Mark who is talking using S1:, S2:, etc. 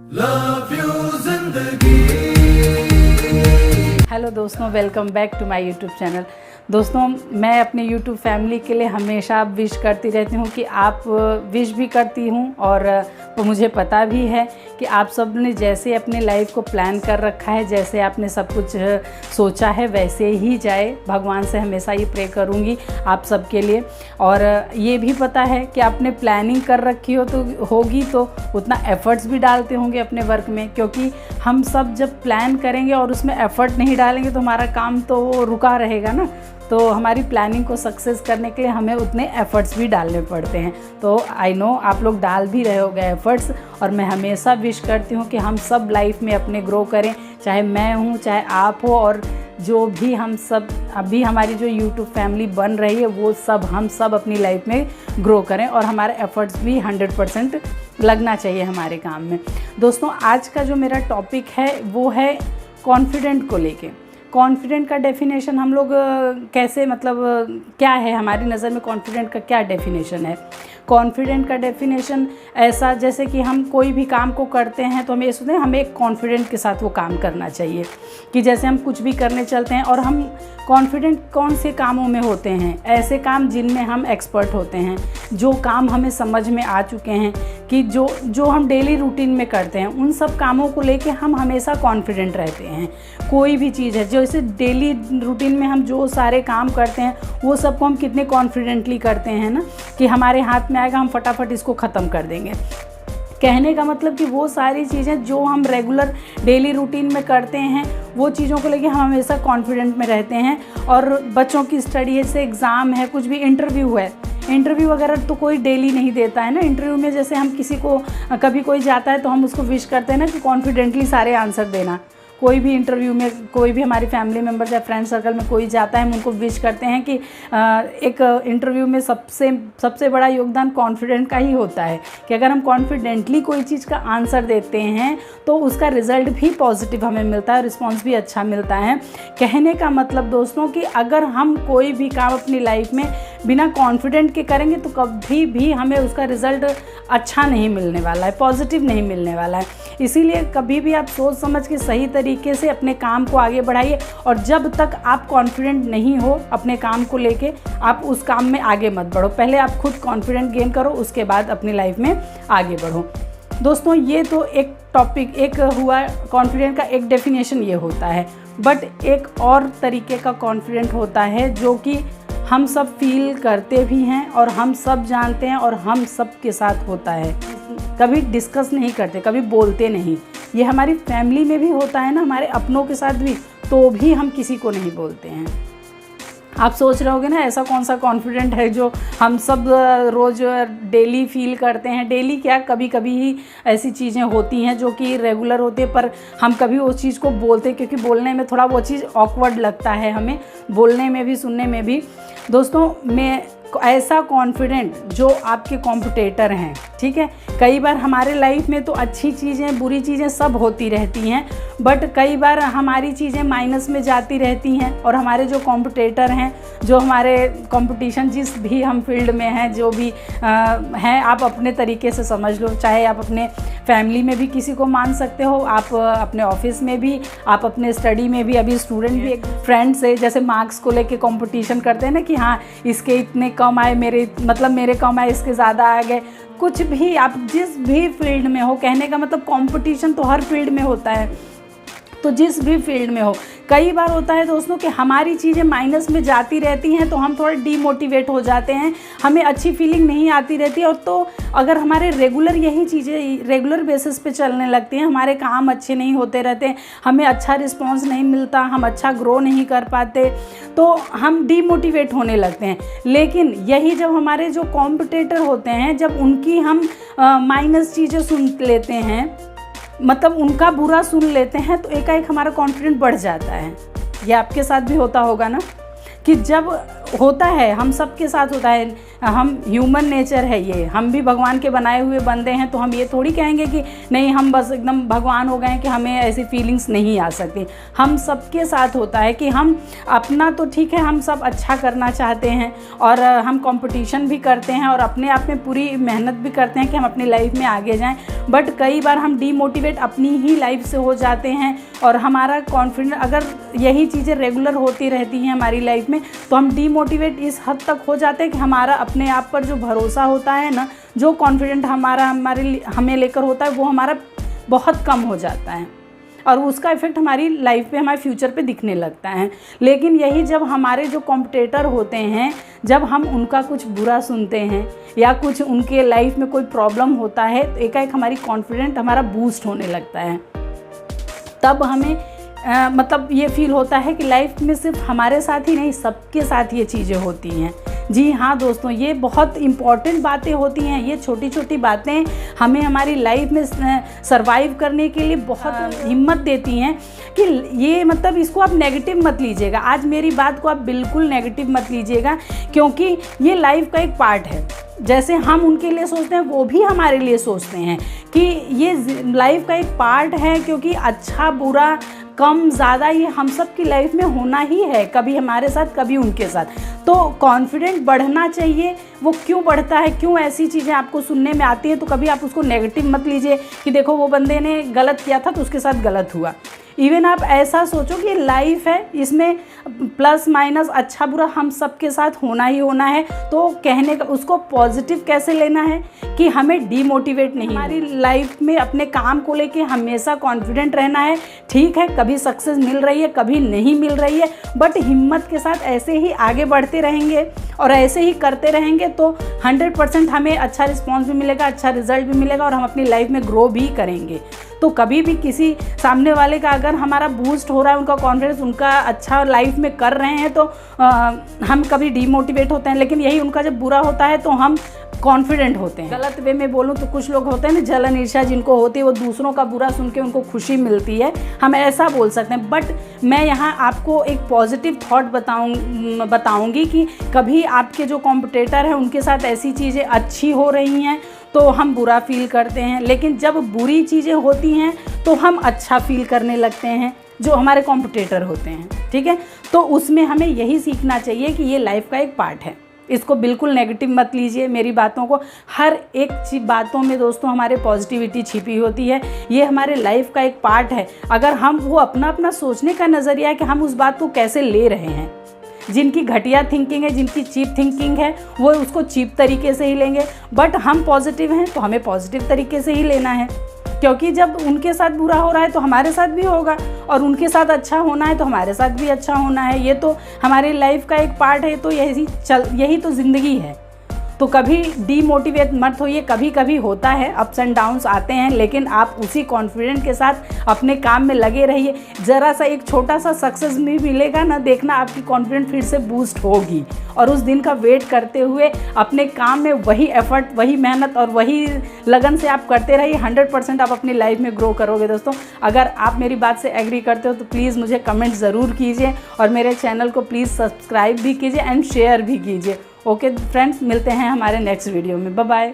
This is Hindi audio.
S1: लव यू जिंदगी।
S2: हेलो दोस्तों, welcome back to my YouTube channel. दोस्तों, मैं अपने यूट्यूब फैमिली के लिए हमेशा विश करती रहती हूँ कि आप विश भी करती हूँ और वो मुझे पता भी है कि आप सब ने जैसे अपने लाइफ को प्लान कर रखा है, जैसे आपने सब कुछ सोचा है वैसे ही जाए। भगवान से हमेशा ये प्रे करूँगी आप सब के लिए। और ये भी पता है कि आपने प्लानिंग कर रखी होगी तो उतना एफ़र्ट्स भी डालते होंगे अपने वर्क में, क्योंकि हम सब जब प्लान करेंगे और उसमें एफ़र्ट नहीं डालेंगे तो हमारा काम तो रुका रहेगा ना। तो हमारी प्लानिंग को सक्सेस करने के लिए हमें उतने एफ़र्ट्स भी डालने पड़ते हैं। तो आई नो आप लोग डाल भी रहे होगे एफ़र्ट्स, और मैं हमेशा विश करती हूँ कि हम सब लाइफ में अपने ग्रो करें, चाहे मैं हूँ चाहे आप हो, और जो भी हम सब अभी हमारी जो यूट्यूब फैमिली बन रही है वो सब हम सब अपनी लाइफ में ग्रो करें और हमारे एफ़र्ट्स भी 100% लगना चाहिए हमारे काम में। दोस्तों, आज का जो मेरा टॉपिक है वो है कॉन्फिडेंट को लेके। कॉन्फिडेंट का डेफिनेशन हम लोग कैसे, मतलब क्या है हमारी नज़र में कॉन्फिडेंट का क्या डेफिनेशन है। कॉन्फिडेंट का डेफिनेशन ऐसा, जैसे कि हम कोई भी काम को करते हैं तो हमें ये सोचते हैं हमें एक कॉन्फिडेंट के साथ वो काम करना चाहिए। कि जैसे हम कुछ भी करने चलते हैं और हम कॉन्फिडेंट कौन से कामों में होते हैं, ऐसे काम जिनमें हम एक्सपर्ट होते हैं, जो काम हमें समझ में आ चुके हैं, कि जो हम डेली रूटीन में करते हैं उन सब कामों को लेके हम हमेशा कॉन्फिडेंट रहते हैं। कोई भी चीज़ है जैसे डेली रूटीन में हम जो सारे काम करते हैं वो सबको हम कितने कॉन्फिडेंटली करते हैं ना, कि हमारे हाथ में आएगा हम फटाफट इसको ख़त्म कर देंगे। कहने का मतलब कि वो सारी चीज़ें जो हम रेगुलर डेली रूटीन में करते हैं वो चीज़ों को लेके हम हमेशा कॉन्फिडेंट में रहते हैं। और बच्चों की स्टडी है, जैसे एग्ज़ाम है, कुछ भी इंटरव्यू है, इंटरव्यू वगैरह तो कोई डेली नहीं देता है ना। इंटरव्यू में जैसे हम किसी को कभी कोई जाता है तो हम उसको विश करते हैं ना कि कॉन्फिडेंटली सारे आंसर देना। कोई भी इंटरव्यू में कोई भी हमारी फैमिली मेम्बर या फ्रेंड सर्कल में कोई जाता है, हम उनको विश करते हैं कि एक इंटरव्यू में सबसे बड़ा योगदान कॉन्फिडेंट का ही होता है, कि अगर हम कॉन्फिडेंटली कोई चीज़ का आंसर देते हैं तो उसका रिज़ल्ट भी पॉजिटिव हमें मिलता है, रिस्पॉन्स भी अच्छा मिलता है। कहने का मतलब दोस्तों कि अगर हम कोई भी काम अपनी लाइफ में बिना कॉन्फिडेंट के करेंगे तो कभी भी हमें उसका रिज़ल्ट अच्छा नहीं मिलने वाला है, पॉजिटिव नहीं मिलने वाला है। इसीलिए कभी भी आप सोच समझ के सही तरीके से अपने काम को आगे बढ़ाइए, और जब तक आप कॉन्फिडेंट नहीं हो अपने काम को लेके आप उस काम में आगे मत बढ़ो। पहले आप खुद कॉन्फिडेंट गेन करो, उसके बाद अपनी लाइफ में आगे बढ़ो। दोस्तों, ये तो एक टॉपिक एक हुआ, कॉन्फिडेंट का एक डेफिनेशन ये होता है। बट एक और तरीके का कॉन्फिडेंट होता है जो कि हम सब फील करते भी हैं और हम सब जानते हैं और हम सब के साथ होता है। कभी डिस्कस नहीं करते, कभी बोलते नहीं। ये हमारी फैमिली में भी होता है ना, हमारे अपनों के साथ भी, तो भी हम किसी को नहीं बोलते हैं। आप सोच रहे होगे ना ऐसा कौन सा कॉन्फिडेंट है जो हम सब रोज़ डेली फील करते हैं। डेली क्या, कभी कभी ही ऐसी चीज़ें होती हैं जो कि रेगुलर होती है, पर हम कभी उस चीज़ को बोलते, क्योंकि बोलने में थोड़ा वो चीज़ ऑकवर्ड लगता है हमें, बोलने में भी सुनने में भी। दोस्तों, मैं ऐसा कॉन्फिडेंट जो आपके कॉम्पिटिटर हैं, ठीक है। कई बार हमारे लाइफ में तो अच्छी चीज़ें बुरी चीज़ें सब होती रहती हैं, बट कई बार हमारी चीज़ें माइनस में जाती रहती हैं, और हमारे जो कॉम्पिटिटर हैं, जो हमारे कंपटीशन जिस भी हम फील्ड में हैं, जो भी हैं, आप अपने तरीके से समझ लो। चाहे आप अपने फैमिली में भी किसी को मान सकते हो, आप अपने ऑफिस में भी, आप अपने स्टडी में भी। अभी स्टूडेंट भी एक फ्रेंड से जैसे मार्क्स को लेके कंपटीशन करते हैं ना, कि हाँ इसके इतने कम आए, मेरे कम आए, इसके ज़्यादा आ गए। कुछ भी, आप जिस भी फील्ड में हो, कहने का मतलब कंपटीशन तो हर फील्ड में होता है, तो जिस भी फील्ड में हो। कई बार होता है दोस्तों कि हमारी चीज़ें माइनस में जाती रहती हैं तो हम थोड़े डीमोटिवेट हो जाते हैं, हमें अच्छी फीलिंग नहीं आती रहती। और तो अगर हमारे रेगुलर यही चीज़ें रेगुलर बेसिस पे चलने लगती हैं, हमारे काम अच्छे नहीं होते रहते, हमें अच्छा रिस्पॉन्स नहीं मिलता, हम अच्छा ग्रो नहीं कर पाते, तो हम डीमोटिवेट होने लगते हैं। लेकिन यही जब हमारे जो कॉम्पिटिटर होते हैं, जब उनकी हम माइनस चीज़ें सुन लेते हैं, मतलब उनका बुरा सुन लेते हैं, तो एकाएक हमारा कॉन्फिडेंस बढ़ जाता है। ये आपके साथ भी होता होगा ना, कि जब होता है, हम सबके साथ होता है, हम ह्यूमन नेचर है ये, हम भी भगवान के बनाए हुए बंदे हैं। तो हम ये थोड़ी कहेंगे कि नहीं हम बस एकदम भगवान हो गए हैं कि हमें ऐसी फीलिंग्स नहीं आ सकती। हम सबके साथ होता है कि हम अपना तो ठीक है, हम सब अच्छा करना चाहते हैं और हम कंपटीशन भी करते हैं और अपने आप में पूरी मेहनत भी करते हैं कि हम अपनी लाइफ में आगे जाएं। बट कई बार हम डीमोटिवेट अपनी ही लाइफ से हो जाते हैं और हमारा कॉन्फिडेंस, अगर यही चीज़ें रेगुलर होती रहती हैं हमारी लाइफ में, तो हम डीमोटिवेट इस हद तक हो जाते हैं कि हमारा अपने आप पर जो भरोसा होता है ना, जो कॉन्फिडेंट हमें लेकर होता है, वो हमारा बहुत कम हो जाता है और उसका इफ़ेक्ट हमारी लाइफ पे, हमारे फ्यूचर पे दिखने लगता है। लेकिन यही जब हमारे जो कॉम्पिटिटर होते हैं, जब हम उनका कुछ बुरा सुनते हैं या कुछ उनके लाइफ में कोई प्रॉब्लम होता है, तो एकाएक हमारी कॉन्फिडेंट हमारा बूस्ट होने लगता है। तब हमें मतलब ये फील होता है कि लाइफ में सिर्फ हमारे साथ ही नहीं, सबके साथ ये चीज़ें होती हैं। जी हाँ दोस्तों, ये बहुत इम्पॉर्टेंट बातें होती हैं। ये छोटी छोटी बातें हमें हमारी लाइफ में सरवाइव करने के लिए बहुत हिम्मत देती हैं कि ये मतलब इसको आप नेगेटिव मत लीजिएगा। आज मेरी बात को आप बिल्कुल नेगेटिव मत लीजिएगा, क्योंकि ये लाइफ का एक पार्ट है। जैसे हम उनके लिए सोचते हैं, वो भी हमारे लिए सोचते हैं कि ये लाइफ का एक पार्ट है, क्योंकि अच्छा बुरा कम ज़्यादा ये हम सब की लाइफ में होना ही है, कभी हमारे साथ कभी उनके साथ। तो कॉन्फिडेंट बढ़ना चाहिए। वो क्यों बढ़ता है, क्यों ऐसी चीज़ें आपको सुनने में आती हैं, तो कभी आप उसको नेगेटिव मत लीजिए कि देखो वो बंदे ने गलत किया था तो उसके साथ गलत हुआ। इवन आप ऐसा सोचो कि लाइफ है, इसमें प्लस माइनस अच्छा बुरा हम सबके साथ होना ही होना है। तो कहने का उसको पॉजिटिव कैसे लेना है कि हमें डीमोटिवेट नहीं, हमारी लाइफ में अपने काम को लेके हमेशा कॉन्फिडेंट रहना है। ठीक है, कभी सक्सेस मिल रही है, कभी नहीं मिल रही है, बट हिम्मत के साथ ऐसे ही आगे बढ़ते रहेंगे और ऐसे ही करते रहेंगे तो 100% हमें अच्छा रिस्पॉन्स भी मिलेगा, अच्छा रिजल्ट भी मिलेगा और हम अपनी लाइफ में ग्रो भी करेंगे। तो कभी भी किसी सामने वाले का अगर हमारा बूस्ट हो रहा है, उनका कॉन्फिडेंस, उनका अच्छा लाइफ में कर रहे हैं, तो हम कभी डीमोटिवेट होते हैं। लेकिन यही उनका जब बुरा होता है तो हम कॉन्फिडेंट होते हैं। गलत वे में बोलूँ तो कुछ लोग होते हैं ना, जलन ईर्ष्या जिनको होती है, वो दूसरों का बुरा सुन के उनको खुशी मिलती है, हम ऐसा बोल सकते हैं। बट मैं यहाँ आपको एक पॉजिटिव थॉट बताऊँगी कि कभी आपके जो कॉम्पिटिटर हैं उनके साथ ऐसी चीज़ें अच्छी हो रही हैं तो हम बुरा फील करते हैं, लेकिन जब बुरी चीज़ें होती हैं तो हम अच्छा फील करने लगते हैं, जो हमारे कॉम्पिटिटर होते हैं। ठीक है, तो उसमें हमें यही सीखना चाहिए कि ये लाइफ का एक पार्ट है। इसको बिल्कुल नेगेटिव मत लीजिए मेरी बातों को। हर एक बातों में दोस्तों हमारे पॉजिटिविटी छिपी होती है। ये हमारे लाइफ का एक पार्ट है। अगर हम वो अपना सोचने का नज़रिया है कि हम उस बात को कैसे ले रहे हैं। जिनकी घटिया थिंकिंग है, जिनकी चीप थिंकिंग है, वो उसको चीप तरीके से ही लेंगे। बट हम पॉजिटिव हैं तो हमें पॉजिटिव तरीके से ही लेना है, क्योंकि जब उनके साथ बुरा हो रहा है तो हमारे साथ भी होगा और उनके साथ अच्छा होना है तो हमारे साथ भी अच्छा होना है। ये तो हमारी लाइफ का एक पार्ट है। तो यही तो ज़िंदगी है। तो कभी डीमोटिवेट मत होइए। कभी कभी होता है, अप्स एंड डाउन्स आते हैं, लेकिन आप उसी कॉन्फिडेंट के साथ अपने काम में लगे रहिए। ज़रा सा एक छोटा सा सक्सेस भी मिलेगा ना, देखना आपकी कॉन्फिडेंस फिर से बूस्ट होगी। और उस दिन का वेट करते हुए अपने काम में वही एफर्ट, वही मेहनत और वही लगन से आप करते रहिए। 100% आप अपनी लाइफ में ग्रो करोगे दोस्तों। अगर आप मेरी बात से एग्री करते हो तो प्लीज़ मुझे कमेंट ज़रूर कीजिए और मेरे चैनल को प्लीज़ सब्सक्राइब भी कीजिए एंड शेयर भी कीजिए। ओके फ्रेंड्स, मिलते हैं हमारे नेक्स्ट वीडियो में। Bye bye.